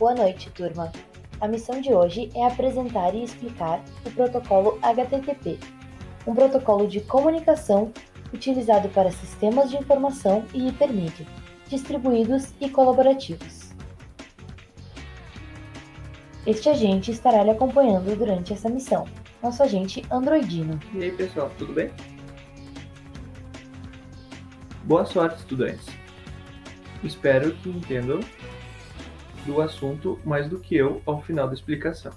Boa noite, turma. A missão de hoje é apresentar e explicar o protocolo HTTP, um protocolo de comunicação utilizado para sistemas de informação e hipermídia, distribuídos e colaborativos. Este agente estará lhe acompanhando durante essa missão, nosso agente androidino. E aí, pessoal, tudo bem? Boa sorte, estudantes. Espero que entendam do assunto mais do que eu ao final da explicação.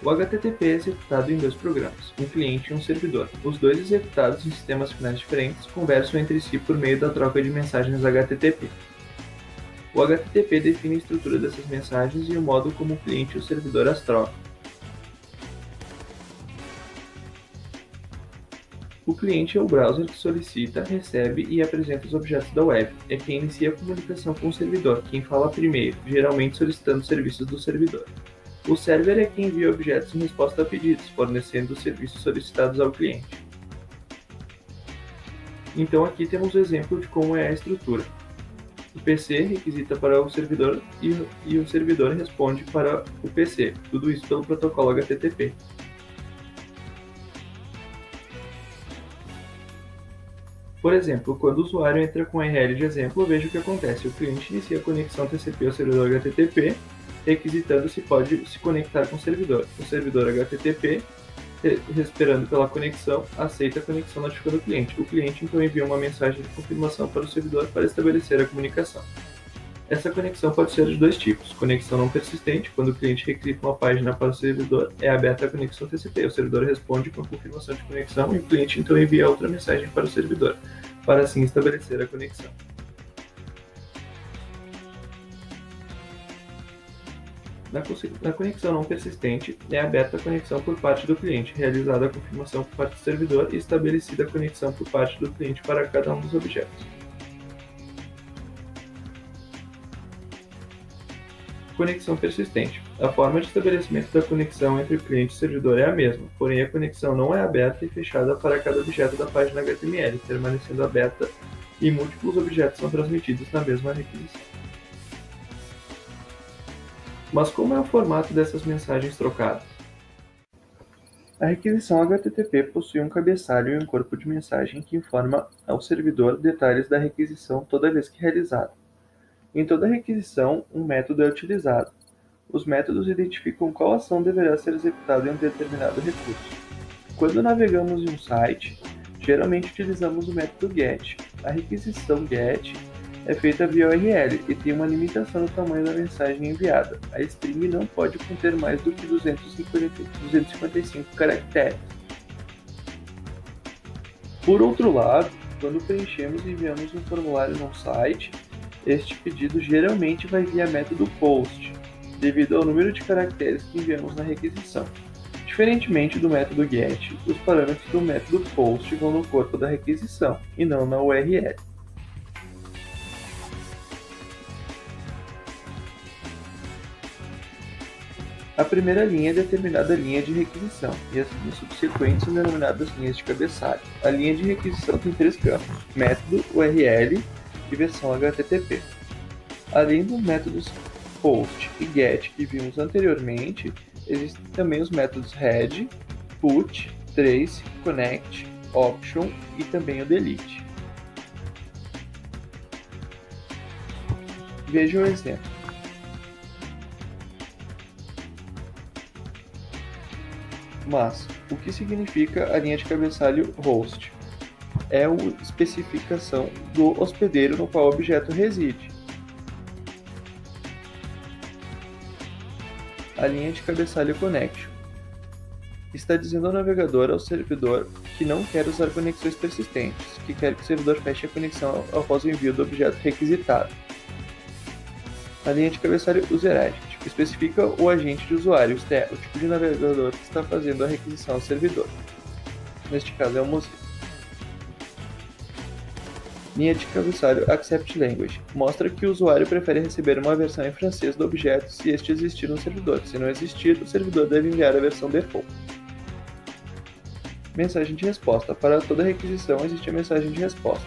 O HTTP é executado em dois programas, um cliente e um servidor. Os dois executados em sistemas finais diferentes conversam entre si por meio da troca de mensagens HTTP. O HTTP define a estrutura dessas mensagens e o modo como o cliente e o servidor as trocam. O cliente é o browser que solicita, recebe e apresenta os objetos da web. É quem inicia a comunicação com o servidor, quem fala primeiro, geralmente solicitando serviços do servidor. O server é quem envia objetos em resposta a pedidos, fornecendo os serviços solicitados ao cliente. Então aqui temos o exemplo de como é a estrutura. O PC requisita para o servidor e o servidor responde para o PC, tudo isso pelo protocolo HTTP. Por exemplo, quando o usuário entra com URL de exemplo, veja o que acontece. O cliente inicia a conexão TCP ao servidor HTTP, requisitando se pode se conectar com o servidor. O servidor HTTP, esperando pela conexão, aceita a conexão notificando o cliente. O cliente então envia uma mensagem de confirmação para o servidor para estabelecer a comunicação. Essa conexão pode ser de dois tipos. Conexão não persistente, quando o cliente requisita uma página para o servidor, é aberta a conexão TCP. O servidor responde com a confirmação de conexão e o cliente então envia outra mensagem para o servidor, para assim estabelecer a conexão. Na conexão não persistente, é aberta a conexão por parte do cliente, realizada a confirmação por parte do servidor e estabelecida a conexão por parte do cliente para cada um dos objetos. Conexão persistente. A forma de estabelecimento da conexão entre o cliente e o servidor é a mesma, porém a conexão não é aberta e fechada para cada objeto da página HTML, permanecendo aberta e múltiplos objetos são transmitidos na mesma requisição. Mas como é o formato dessas mensagens trocadas? A requisição HTTP possui um cabeçalho e um corpo de mensagem que informa ao servidor detalhes da requisição toda vez que realizada. Em toda requisição, um método é utilizado. Os métodos identificam qual ação deverá ser executada em um determinado recurso. Quando navegamos em um site, geralmente utilizamos o método GET. A requisição GET é feita via URL e tem uma limitação no tamanho da mensagem enviada. A string não pode conter mais do que 255 caracteres. Por outro lado, quando preenchemos e enviamos um formulário num site, este pedido geralmente vai via método POST, devido ao número de caracteres que enviamos na requisição. Diferentemente do método GET, os parâmetros do método POST vão no corpo da requisição e não na URL. A primeira linha é determinada linha de requisição, e as linhas subsequentes são denominadas linhas de cabeçalho. A linha de requisição tem três campos: método, URL e versão HTTP. Além dos métodos POST e GET que vimos anteriormente, existem também os métodos READ, PUT, TRACE, CONNECT, OPTION e também o DELETE. Veja um exemplo. Mas, o que significa a linha de cabeçalho host? É a especificação do hospedeiro no qual o objeto reside. A linha de cabeçalho connection está dizendo ao navegador, ao servidor, que não quer usar conexões persistentes, que quer que o servidor feche a conexão após o envio do objeto requisitado. A linha de cabeçalho userAgent especifica o agente de usuário, isto é, o tipo de navegador que está fazendo a requisição ao servidor. Neste caso é o Mozilla. Linha de cabeçalho Accept Language mostra que o usuário prefere receber uma versão em francês do objeto se este existir no servidor. Se não existir, o servidor deve enviar a versão default. Mensagem de resposta. Para toda requisição existe a mensagem de resposta.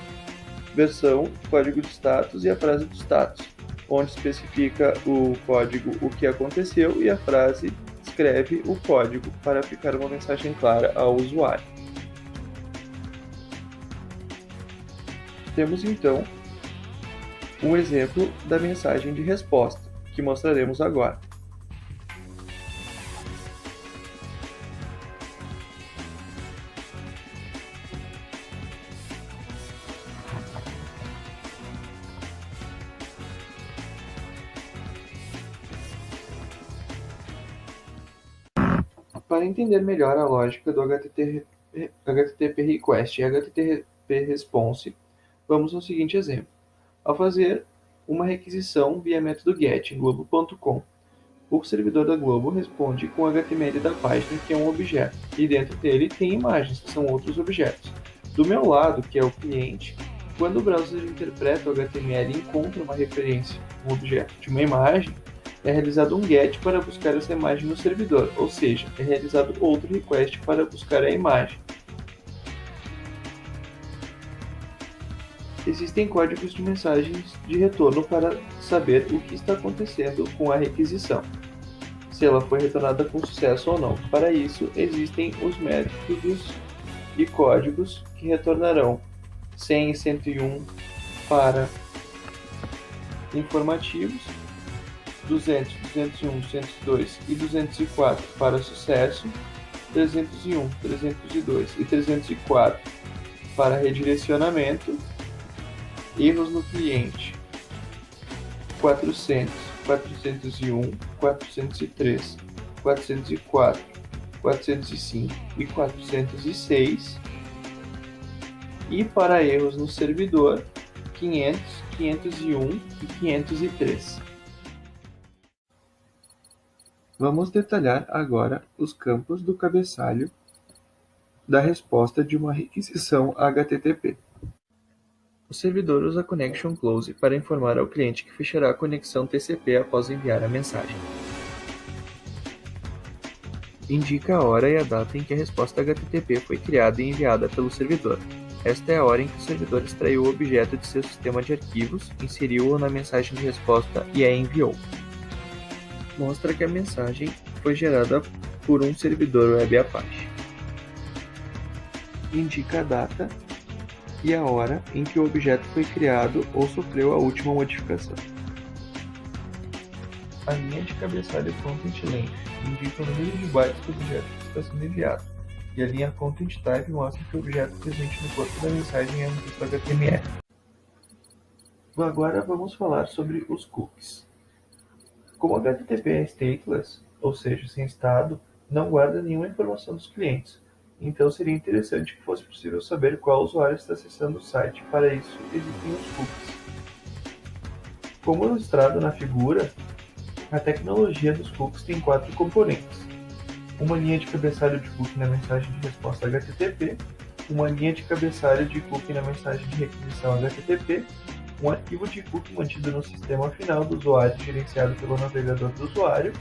Versão, código de status e a frase do status. onde especifica o código o que aconteceu e a frase escreve o código para ficar uma mensagem clara ao usuário. Temos então um exemplo da mensagem de resposta, que mostraremos agora. Para entender melhor a lógica do HTTP Request e HTTP Response, vamos ao seguinte exemplo. Ao fazer uma requisição via método GET em globo.com, o servidor da Globo responde com o HTML da página, que é um objeto, e dentro dele tem imagens, que são outros objetos. Do meu lado, que é o cliente, quando o browser interpreta o HTML e encontra uma referência, um objeto de uma imagem, é realizado um GET para buscar essa imagem no servidor, ou seja, é realizado outro request para buscar a imagem. Existem códigos de mensagens de retorno para saber o que está acontecendo com a requisição, se ela foi retornada com sucesso ou não. Para isso, existem os métodos e códigos que retornarão 100 e 101 para informativos, 200, 201, 202 e 204 para sucesso, 301, 302 e 304 para redirecionamento, erros no cliente, 400, 401, 403, 404, 405 e 406, e para erros no servidor, 500, 501 e 503. Vamos detalhar agora os campos do cabeçalho da resposta de uma requisição HTTP. O servidor usa Connection Close para informar ao cliente que fechará a conexão TCP após enviar a mensagem. Indica a hora e a data em que a resposta HTTP foi criada e enviada pelo servidor. Esta é a hora em que o servidor extraiu o objeto de seu sistema de arquivos, inseriu-o na mensagem de resposta e a enviou. Mostra que a mensagem foi gerada por um servidor web Apache. Indica a data e a hora em que o objeto foi criado ou sofreu a última modificação. A linha de cabeçalho Content Length indica o número de bytes do objeto que está sendo enviado, e a linha Content Type mostra que o objeto presente no corpo da mensagem é um texto HTML. Agora vamos falar sobre os cookies. Como o HTTP é stateless, ou seja, sem estado, não guarda nenhuma informação dos clientes. Então seria interessante que fosse possível saber qual usuário está acessando o site. Para isso, existem os cookies. Como ilustrado na figura, a tecnologia dos cookies tem 4 componentes. Uma linha de cabeçalho de cookie na mensagem de resposta HTTP, uma linha de cabeçalho de cookie na mensagem de requisição HTTP, um arquivo de cookie mantido no sistema final do usuário gerenciado pelo navegador do usuário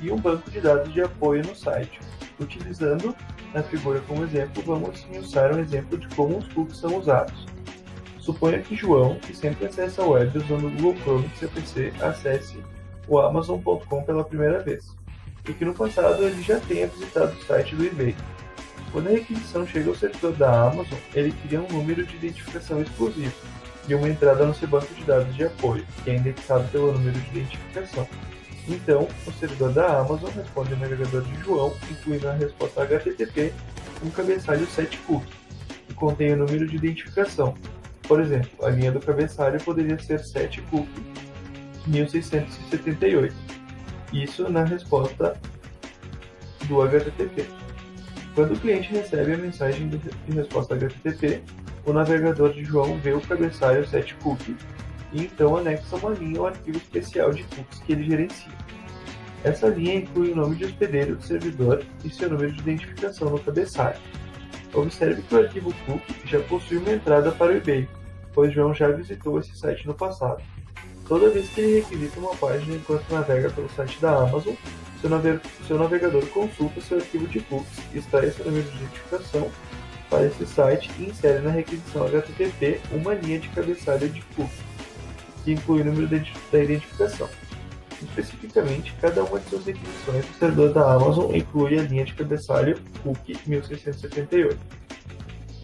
e um banco de dados de apoio no site. Utilizando na figura como exemplo, vamos esmiuçar um exemplo de como os cookies são usados. Suponha que João, que sempre acessa a web usando o Google Chrome em seu PC, acesse o Amazon.com pela primeira vez, e que no passado ele já tenha visitado o site do eBay. Quando a requisição chega ao servidor da Amazon, ele cria um número de identificação exclusivo e uma entrada no seu banco de dados de apoio, que é indexado pelo número de identificação. Então, o servidor da Amazon responde ao navegador de João, incluindo na resposta HTTP um cabeçalho setCookie, que contém o número de identificação. Por exemplo, a linha do cabeçalho poderia ser setCookie 1678. Isso na resposta do HTTP. Quando o cliente recebe a mensagem de resposta HTTP, o navegador de João vê o cabeçalho setCookie e então anexa uma linha ao arquivo especial de cookies que ele gerencia. Essa linha inclui o nome de hospedeiro do servidor e seu número de identificação no cabeçalho. Observe que o arquivo cookie já possui uma entrada para o eBay, pois João já visitou esse site no passado. Toda vez que ele requisita uma página enquanto navega pelo site da Amazon, seu navegador consulta seu arquivo de cookies, extrai seu número de identificação para esse site e insere na requisição HTTP uma linha de cabeçalho de cookie, que inclui o número da identificação. Especificamente, cada uma de suas requisições do servidor da Amazon inclui a linha de cabeçalho cookie 1678.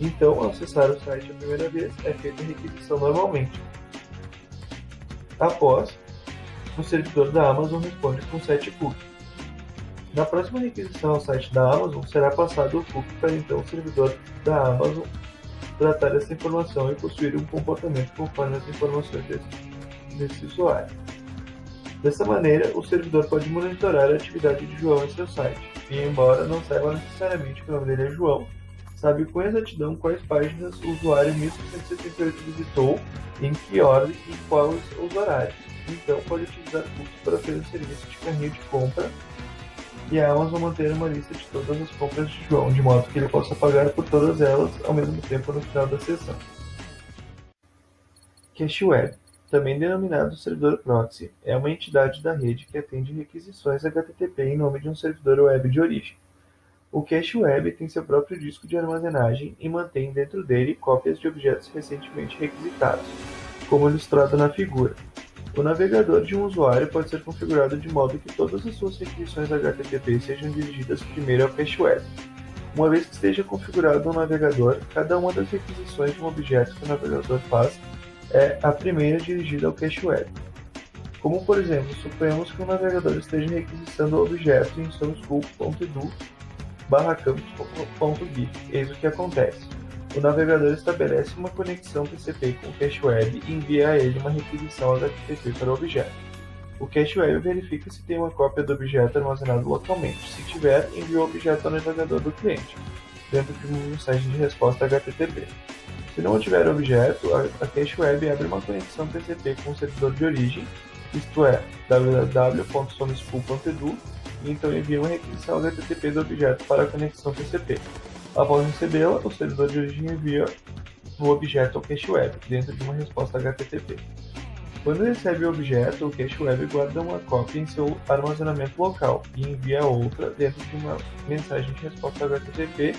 Então, ao acessar o site a primeira vez, é feita a requisição normalmente. Após, o servidor da Amazon responde com set cookie. Na próxima requisição ao site da Amazon, será passado o cookie para então o servidor da Amazon tratar essa informação e possuir um comportamento conforme as informações desse usuário. Dessa maneira, o servidor pode monitorar a atividade de João em seu site, e embora não saiba necessariamente que o nome dele é João, sabe com exatidão quais páginas o usuário 1678 visitou, em que ordem e quais os horários. Então, pode utilizar cookies para ter um serviço de carrinho de compra e a Amazon manter uma lista de todas as compras de João, de modo que ele possa pagar por todas elas ao mesmo tempo no final da sessão. Cache Web, também denominado servidor proxy, é uma entidade da rede que atende requisições HTTP em nome de um servidor web de origem. O Cache Web tem seu próprio disco de armazenagem e mantém dentro dele cópias de objetos recentemente requisitados, como ilustrado na figura. O navegador de um usuário pode ser configurado de modo que todas as suas requisições HTTP sejam dirigidas primeiro ao Cache Web. Uma vez que esteja configurado um navegador, cada uma das requisições de um objeto que o navegador faz é a primeira dirigida ao Cache Web. Como, por exemplo, suponhamos que o navegador esteja requisitando o objeto em sourcescoop.edu/campus.gif. Eis o que acontece. O navegador estabelece uma conexão TCP com o Cache Web e envia a ele uma requisição HTTP para o objeto. O Cache Web verifica se tem uma cópia do objeto armazenado localmente. Se tiver, envia o objeto ao navegador do cliente, dentro de uma mensagem de resposta HTTP. Se não tiver objeto, a Cache Web abre uma conexão TCP com o servidor de origem, isto é, www.sonoschool.edu, e então envia uma requisição HTTP do objeto para a conexão TCP. Após recebê-la, o servidor de origem envia o objeto ao Cache Web, dentro de uma resposta HTTP. Quando recebe o objeto, o Cache Web guarda uma cópia em seu armazenamento local e envia outra dentro de uma mensagem de resposta HTTP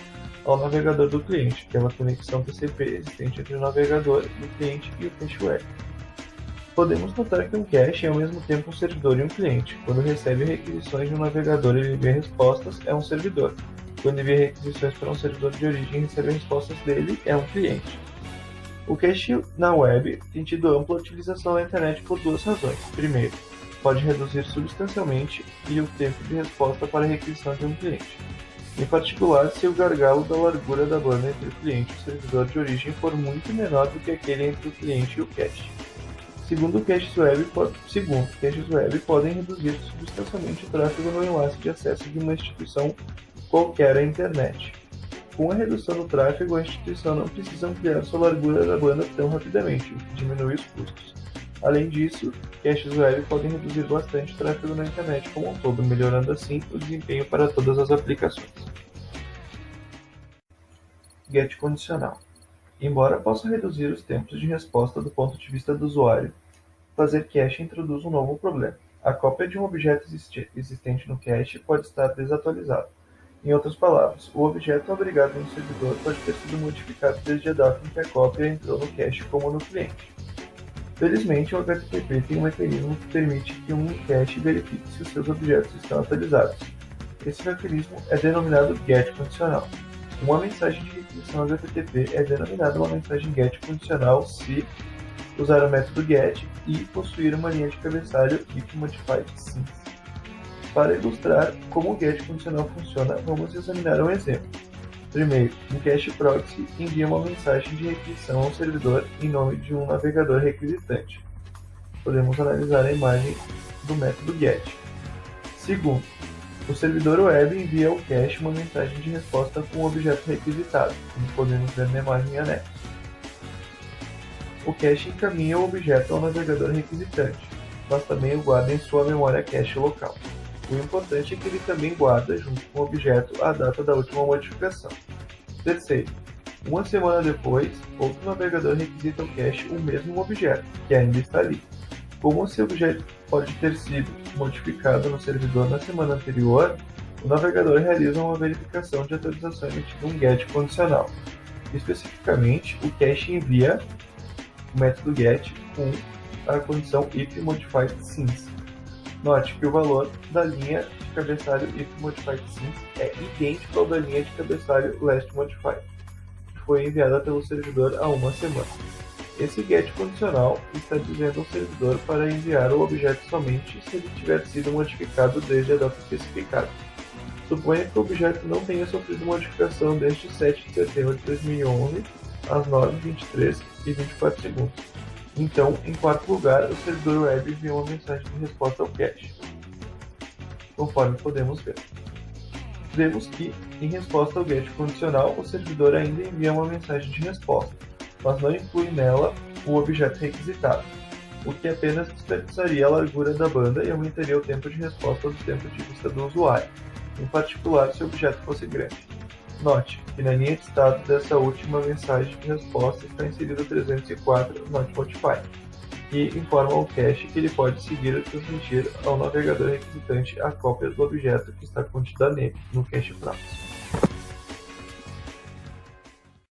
ao navegador do cliente, pela conexão TCP existente entre o navegador, o cliente e o Cache Web. Podemos notar que um cache é ao mesmo tempo um servidor e um cliente. Quando recebe requisições de um navegador e envia respostas, é um servidor. Quando envia requisições para um servidor de origem e recebe respostas dele, é um cliente. O cache na web tem tido ampla utilização na internet por duas razões. Primeiro, pode reduzir substancialmente o tempo de resposta para a requisição de um cliente. Em particular, se o gargalo da largura da banda entre o cliente e o servidor de origem for muito menor do que aquele entre o cliente e o cache. Segundo, caches web podem reduzir substancialmente o tráfego no enlace de acesso de uma instituição qualquer à internet. Com a redução do tráfego, a instituição não precisa ampliar sua largura da banda tão rapidamente, o que diminui os custos. Além disso, caches web podem reduzir bastante o tráfego na internet como um todo, melhorando assim o desempenho para todas as aplicações. GET condicional. Embora possa reduzir os tempos de resposta do ponto de vista do usuário, fazer cache introduz um novo problema. A cópia de um objeto existente no cache pode estar desatualizada. Em outras palavras, o objeto abrigado no servidor pode ter sido modificado desde a data em que a cópia entrou no cache como no cliente. Felizmente, o HTTP tem um mecanismo que permite que um cache verifique se os seus objetos estão atualizados. Esse mecanismo é denominado GET condicional. Uma mensagem de requisição HTTP é denominada uma mensagem GET condicional se usar o método GET e possuir uma linha de cabeçalho if modified since. Para ilustrar como o GET condicional funciona, vamos examinar um exemplo. Primeiro, um cache proxy envia uma mensagem de requisição ao servidor em nome de um navegador requisitante. Podemos analisar a imagem do método GET. Segundo, o servidor web envia ao cache uma mensagem de resposta com o objeto requisitado, como podemos ver na imagem anexo. O cache encaminha o objeto ao navegador requisitante, mas também o guarda em sua memória cache local. O importante é que ele também guarda, junto com o objeto, a data da última modificação. Terceiro, uma semana depois, outro navegador requisita ao cache o mesmo objeto, que ainda está ali. Como esse objeto pode ter sido modificado no servidor na semana anterior, o navegador realiza uma verificação de atualização emitindo um GET condicional. Especificamente, o cache envia o método GET com a condição if modified since. Note que o valor da linha de cabeçalho if modified since é idêntico ao da linha de cabeçalho last modified, que foi enviada pelo servidor há uma semana. Esse get condicional está dizendo ao servidor para enviar o objeto somente se ele tiver sido modificado desde a data especificada. Suponha que o objeto não tenha sofrido modificação desde 7 de setembro de 2011 às 9h23 e 24 segundos. Então, em quarto lugar, o servidor web enviou uma mensagem de resposta ao cache, conforme podemos ver. Vemos que, em resposta ao get condicional, o servidor ainda envia uma mensagem de resposta, mas não inclui nela o objeto requisitado, o que apenas desperdiçaria a largura da banda e aumentaria o tempo de resposta do tempo de vista do usuário, em particular se o objeto fosse grande. Note que na linha de estado dessa última mensagem de resposta está inserido 304 not modified, que informa ao cache que ele pode seguir a transmitir ao navegador requisitante a cópia do objeto que está contida nele, no cache próximo.